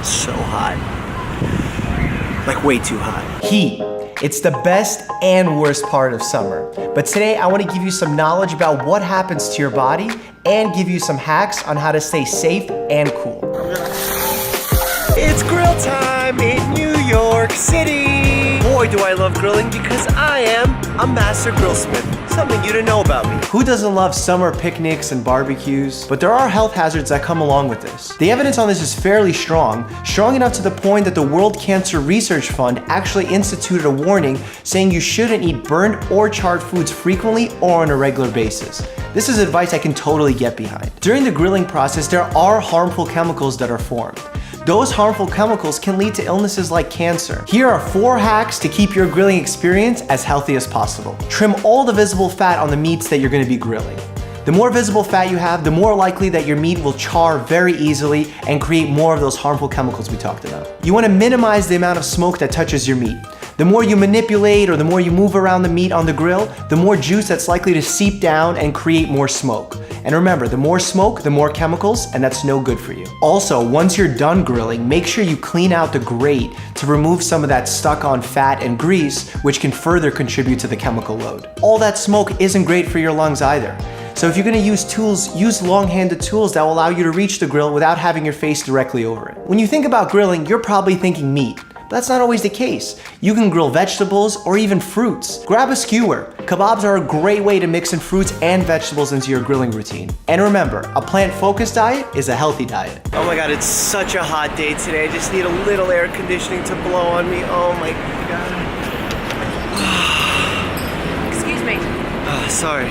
So hot. Like way too hot. Heat. It's the best and worst part of summer. But today I want to give you some knowledge about what happens to your body and give you some hacks on how to stay safe and cool. It's grill time in New York City. Boy, do I love grilling because I am a master grillsmith. Something you didn't know about me. Who doesn't love summer picnics and barbecues? But there are health hazards that come along with this. The evidence on this is fairly strong enough to the point that the World Cancer Research Fund actually instituted a warning saying you shouldn't eat burnt or charred foods frequently or on a regular basis. This is advice I can totally get behind. During the grilling process, there are harmful chemicals that are formed. Those harmful chemicals can lead to illnesses like cancer. Here are 4 hacks to keep your grilling experience as healthy as possible. Trim all the visible fat on the meats that you're going to be grilling. The more visible fat you have, the more likely that your meat will char very easily and create more of those harmful chemicals we talked about. You want to minimize the amount of smoke that touches your meat. The more you manipulate or the more you move around the meat on the grill, the more juice that's likely to seep down and create more smoke. And remember, the more smoke, the more chemicals, and that's no good for you. Also, once you're done grilling, make sure you clean out the grate to remove some of that stuck on fat and grease, which can further contribute to the chemical load. All that smoke isn't great for your lungs either. So if you're gonna use tools, use long-handed tools that will allow you to reach the grill without having your face directly over it. When you think about grilling, you're probably thinking meat. But that's not always the case. You can grill vegetables or even fruits. Grab a skewer. Kebabs are a great way to mix in fruits and vegetables into your grilling routine. And remember, a plant-focused diet is a healthy diet. Oh my God, it's such a hot day today. I just need a little air conditioning to blow on me. Oh my God. Excuse me. Sorry.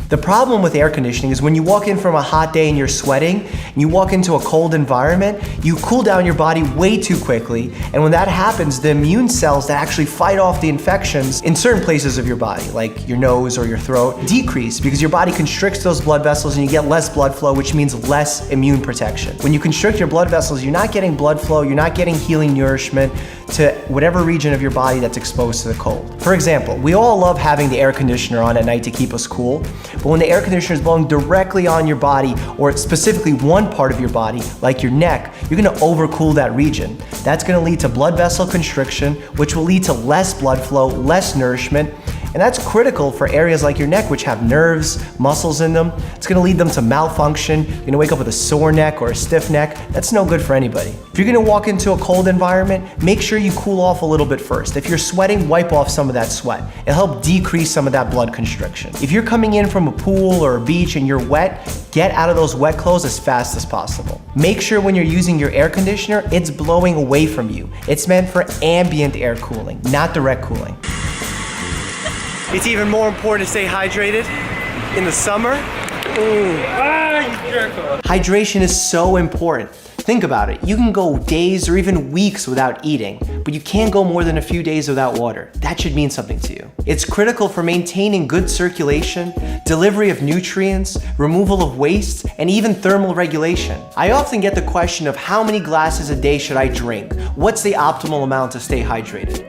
The problem with air conditioning is when you walk in from a hot day and you're sweating, and you walk into a cold environment, you cool down your body way too quickly, and when that happens, the immune cells that actually fight off the infections in certain places of your body, like your nose or your throat, decrease because your body constricts those blood vessels and you get less blood flow, which means less immune protection. When you constrict your blood vessels, you're not getting blood flow, you're not getting healing nourishment to whatever region of your body that's exposed to the cold. For example, we all love having the air conditioner on at night to keep us cool, but when the air conditioner is blowing directly on your body, or specifically one part of your body, like your neck, you're gonna overcool that region. That's gonna lead to blood vessel constriction, which will lead to less blood flow, less nourishment, and that's critical for areas like your neck, which have nerves, muscles in them. It's gonna lead them to malfunction. You're gonna wake up with a sore neck or a stiff neck. That's no good for anybody. If you're gonna walk into a cold environment, make sure you cool off a little bit first. If you're sweating, wipe off some of that sweat. It'll help decrease some of that blood constriction. If you're coming in from a pool or a beach and you're wet, get out of those wet clothes as fast as possible. Make sure when you're using your air conditioner, it's blowing away from you. It's meant for ambient air cooling, not direct cooling. It's even more important to stay hydrated in the summer. Hydration is so important. Think about it. You can go days or even weeks without eating, but you can't go more than a few days without water. That should mean something to you. It's critical for maintaining good circulation, delivery of nutrients, removal of waste, and even thermal regulation. I often get the question of how many glasses a day should I drink? What's the optimal amount to stay hydrated?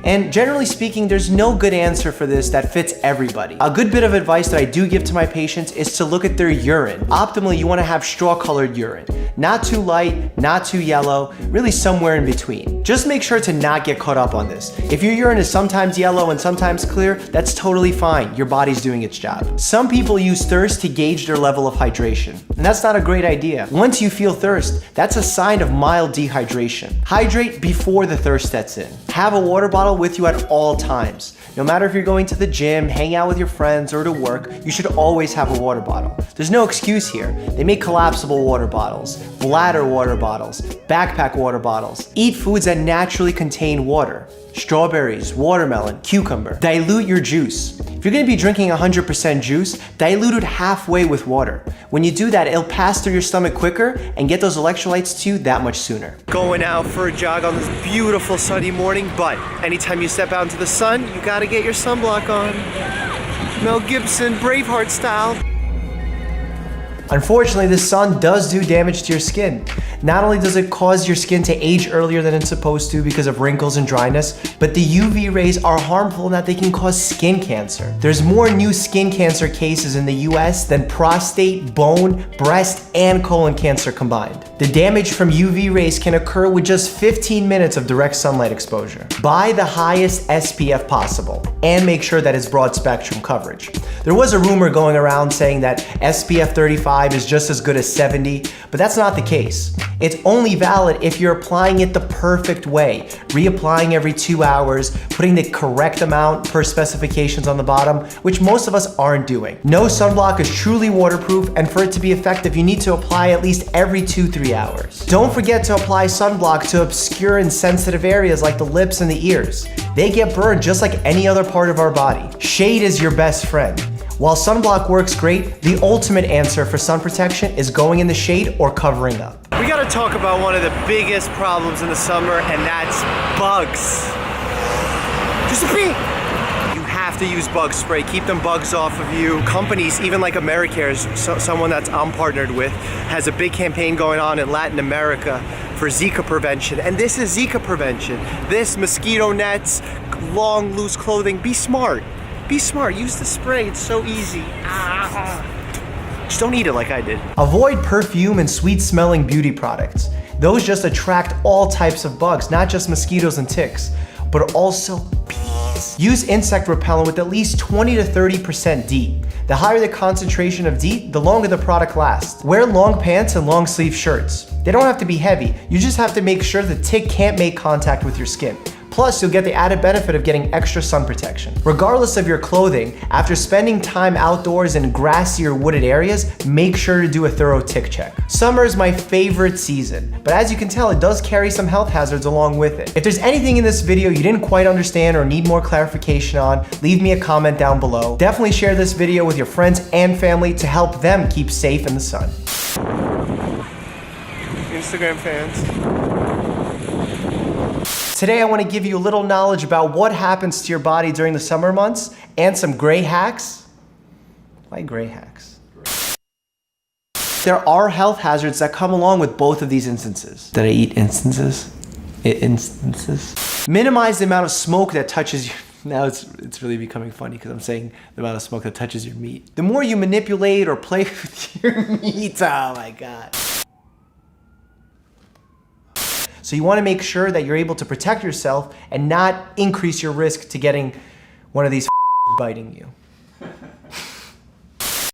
And generally speaking, there's no good answer for this that fits everybody. A good bit of advice that I do give to my patients is to look at their urine. Optimally, you want to have straw-colored urine. Not too light, not too yellow, really somewhere in between. Just make sure to not get caught up on this. If your urine is sometimes yellow and sometimes clear, that's totally fine. Your body's doing its job. Some people use thirst to gauge their level of hydration, and that's not a great idea. Once you feel thirst, that's a sign of mild dehydration. Hydrate before the thirst sets in. Have a water bottle with you at all times. No matter if you're going to the gym, hang out with your friends, or to work, you should always have a water bottle. There's no excuse here. They make collapsible water bottles, bladder water bottles, backpack water bottles. Eat foods that naturally contain water. Strawberries, watermelon, cucumber. Dilute your juice. If you're gonna be drinking 100% juice, dilute it halfway with water. When you do that, it'll pass through your stomach quicker and get those electrolytes to you that much sooner. Going out for a jog on this beautiful sunny morning, but anytime you step out into the sun, you gotta get your sunblock on. Mel Gibson, Braveheart style. Unfortunately, the sun does do damage to your skin. Not only does it cause your skin to age earlier than it's supposed to because of wrinkles and dryness, but the UV rays are harmful in that they can cause skin cancer. There's more new skin cancer cases in the US than prostate, bone, breast, and colon cancer combined. The damage from UV rays can occur with just 15 minutes of direct sunlight exposure. Buy the highest SPF possible and make sure that it's broad spectrum coverage. There was a rumor going around saying that SPF 35 is just as good as 70, but that's not the case. It's only valid if you're applying it the perfect way, reapplying every 2 hours, putting the correct amount per specifications on the bottom, which most of us aren't doing. No sunblock is truly waterproof, and for it to be effective, you need to apply at least every 2-3 hours. Don't forget to apply sunblock to obscure and sensitive areas like the lips and the ears. They get burned just like any other part of our body. Shade is your best friend. While sunblock works great, the ultimate answer for sun protection is going in the shade or covering up. We gotta talk about one of the biggest problems in the summer, and that's bugs. Just a bee! You have to use bug spray. Keep them bugs off of you. Companies, even like AmeriCare, someone that I'm partnered with, has a big campaign going on in Latin America for Zika prevention. And this is Zika prevention. This, mosquito nets, long, loose clothing. Be smart. Be smart, use the spray, it's so easy. Just don't eat it like I did. Avoid perfume and sweet smelling beauty products. Those just attract all types of bugs, not just mosquitoes and ticks, but also bees. Use insect repellent with at least 20 to 30% DEET. The higher the concentration of DEET, the longer the product lasts. Wear long pants and long sleeve shirts. They don't have to be heavy, you just have to make sure the tick can't make contact with your skin. Plus, you'll get the added benefit of getting extra sun protection. Regardless of your clothing, after spending time outdoors in grassy or wooded areas, make sure to do a thorough tick check. Summer is my favorite season, but as you can tell, it does carry some health hazards along with it. If there's anything in this video you didn't quite understand or need more clarification on, leave me a comment down below. Definitely share this video with your friends and family to help them keep safe in the sun. Instagram fans. Today I want to give you a little knowledge about what happens to your body during the summer months and some gray hacks. Why gray hacks? There are health hazards that come along with both of these instances. Did I eat instances? Instances? Minimize the amount of smoke that touches your... Now it's really becoming funny because I'm saying the amount of smoke that touches your meat. The more you manipulate or play with your meat, oh my God. So you want to make sure that you're able to protect yourself and not increase your risk to getting one of these biting you.